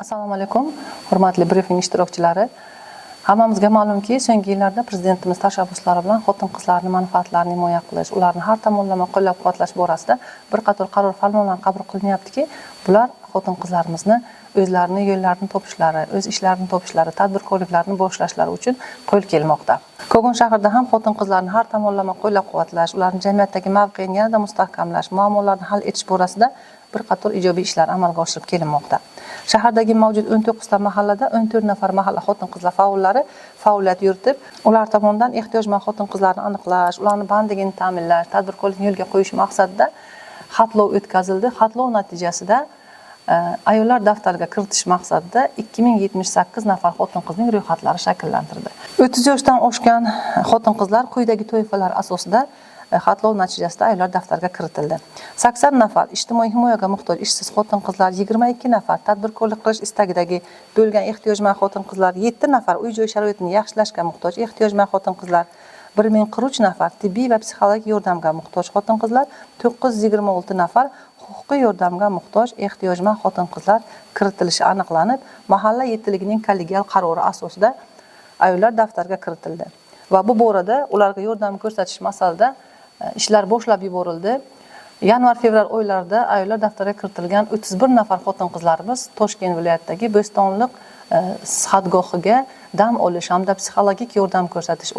Assalomu alaykum, hurmatli brifing ishtirokchilari. Hammamizga ma'lumki, so'nggi yillarda prezidentimiz tashabbuslari bilan xotin-qizlarning manfaatlarini himoya qilish, ularni har tomonlama qo'llab-quvvatlash borasida bir qator qaror farmonlar qabul qilinyaptiki, bular xotin-qizlarimizni o'zlarini yo'llarini topishlari, o'z ishlarini topishlari, tadbirkorliklarini boshlashlari uchun qo'l kelmoqda. Kogon shahrida ham xotin-qizlarni har tomonlama qo'llab-quvvatlash, ularning jamiyatdagi mavqeini yanada mustahkamlash, muammolarni hal etish borasida bir qator ijobiy ishlar amalga oshirib kelinmoqda. Shahardagi mavjud 19 ta mahallada 14 nafar mahalla xotin-qizlar faollari faoliyat yuritib, ular tomonidan ehtiyojmand xotin-qizlarni aniqlash, ularning bandligini ta'minlash, tadbirkorlikni yo'lga qo'yish maqsadida xatlov o'tkazildi. Xatlov natijasida ayollar daftariga kiritish maqsadida 2078 nafar xotin-qizning ro'yxatlari shakllantirildi. 30 yoshdan oshgan xotin-qizlar quyidagi toifalar asosida xatlov natijasida ayollar daftariga kiritildi. 80 nafar ijtimoiy himoyaga muhtoj ishsiz xotin-qizlar, 22 nafar tadbirkorlik qilish istagidagi bo'lgan ehtiyojmand xotin-qizlar, 7 nafar uy-joy sharoitini yaxshilashga muhtoj ehtiyojmand xotin-qizlar, 1043 nafar tibbiy va psixologik yordamga muhtoj xotin-qizlar, 926 nafar huquqiy yordamga muhtoj ehtiyojmand xotin-qizlar kiritilishi aniqlanib, mahalla yettiligining kollegial qarori asosida ayollar daftariga kiritildi. Va bu borada ularga yordam ko'rsatish masalasida ishlar boshlab yuborildi. Yanvar-fevral oylarida ayollar daftariga kiritilgan 31 nafar xotin-qizlarimiz Toshkent viloyatidagi Bo'stonliq sihatgohiga dam olish hamda psixologik yordam ko'rsatish,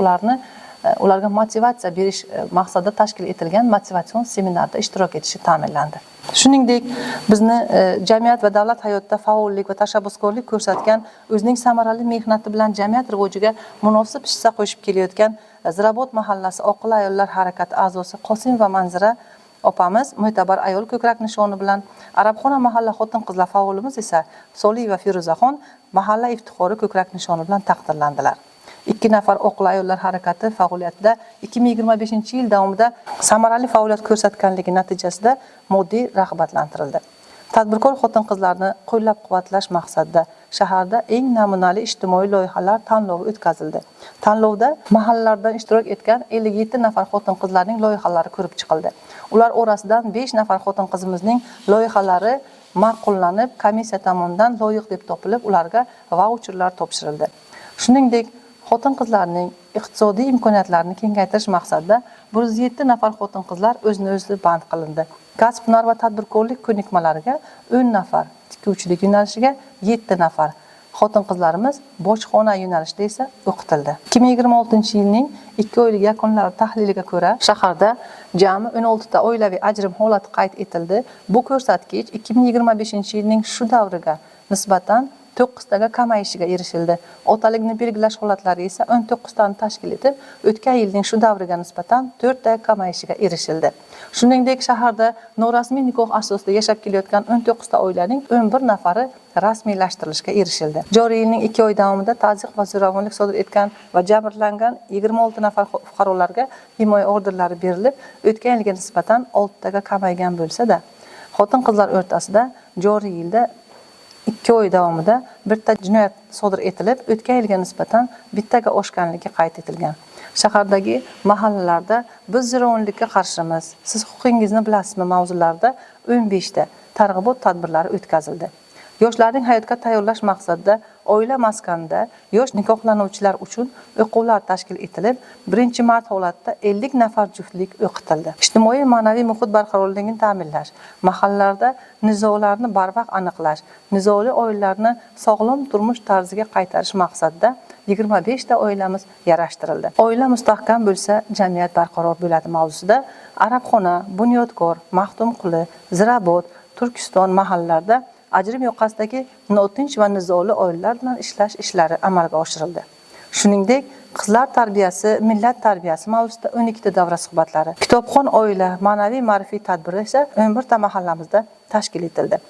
ularga motivatsiya berish maqsadida tashkil etilgan motivatsion seminarda ishtirok etishi ta'minlandi. Shuningdek, bizni jamiyat va davlat hayotida faollik va tashabbuskorlik ko'rsatgan, o'zining samarali mehnati bilan jamiyat rivojiga munosib hissa qo'shib kelayotgan Zirabot mahallasi Oqila ayollar harakati a'zosi Qosim va Manzira opamiz mo'tabar ayol ko'krak nishoni bilan, Arabxona mahalla xotin-qizlar faolimiz esa Soliyev Feruzaxon mahalla iftixori ko'krak nishoni bilan taqdirlandilar. 2 nafar Oqila ayollar harakati faoliyatida 2025-yil davomida samarali faoliyat ko'rsatganligi natijasida moddiy rag'batlantirildi. Tadbirkor xotin-qizlarni qo'llab-quvvatlash maqsadida shaharda eng namunali ijtimoiy loyihalar tanlovi o'tkazildi. Tanlovda mahallalardan ishtirok etgan 57 nafar xotin-qizlarning loyihalari ko'rib chiqildi. Ular orasidan 5 nafar xotin-qizimizning loyihalari ma'qullanib, komissiya tomonidan loyiq deb topilib, ularga vaucherlar topshirildi. Shuningdek, xotin-qizlarning iqtisodiy imkoniyatlarini kengaytirish maqsadida 107 nafar xotin-qizlar o'zini-o'zi band qilindi. Kasb-hunar va tadbirkorlik ko'nikmalariga 10 nafar, tikuvchilik yo'nalishiga 7 nafar xotin-qizlarimiz bojxona yo'nalishida esa o'qitildi. 2026-yilning 2 oylik yakunlari tahliliga ko'ra, shaharda jami 16 ta oilaviy ajrim holati qayd etildi. Bu ko'rsatkich 2025-yilning shu davriga nisbatan 9 taga kamayishiga erishildi. Otalikni belgilash holatlari esa 19 tani tashkil etib, o'tgan yilning shu davriga nisbatan 4 taga kamayishiga erishildi. Shuningdek, shaharda norasmiy nikoh asosida yashab kelayotgan 19 ta oilaning 11 nafari rasmiylashtirilishga erishildi. Joriy yilning 2 oy davomida tazyiq va zo'ravonlik sodir etgan va jabrlangan 26 nafar fuqarolarga himoya orderlari berilib, o'tgan yilga nisbatan 6 taga kamaygan bo'lsa-da, xotin-qizlar o'rtasida joriy yilda 2 oy davomida bitta jinoyat sodir etilib, o'tgan yilga nisbatan bittaga oshganligi qayd etilgan. Shahardagi mahallalarda biz zo'ravonlikka qarshimiz, siz huquqingizni bilasizmi mavzularida 15 ta targ'ibot tadbirlari o'tkazildi. Yoshlarning hayotga tayyorlash maqsadida oila maskanida yosh nikohlanuvchilar uchun o'quvlar tashkil etilib, 1-mart holatda 50 nafar juftlik o'qitildi. Ijtimoiy ma'naviy muhit barqarorligini ta'minlash, mahallalarda nizolarni barvaqt aniqlash, nizoli oilalarni sog'lom turmush tarziga qaytarish maqsadida 25 ta oilamiz yarashtirildi. Oila mustahkam bo'lsa, jamiyat barqaror bo'ladi mavzusida Arabxona, Bunyodkor, Maxtumquli, Zirabot, Turkiston mahallalarida ajrim yoqasidagi notinch va nizoli oilalar bilan ishlash ishlari amalga oshirildi. Shuningdek, qizlar tarbiyasi, millat tarbiyasi mavzusida 12 ta davra suhbatlari, kitobxon oila, ma'naviy ma'rifiy tadbiri esa 11 ta mahallamizda tashkil etildi.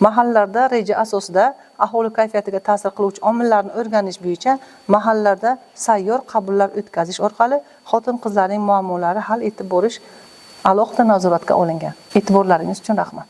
Mahallalarda reja asosida aholi kayfiyatiga ta'sir qiluvchi omillarni o'rganish bo'yicha mahallalarda sayyor qabullar o'tkazish orqali xotin-qizlarning muammolari hal etib borish alohida nazoratga olingan. E'tiborlaringiz uchun rahmat.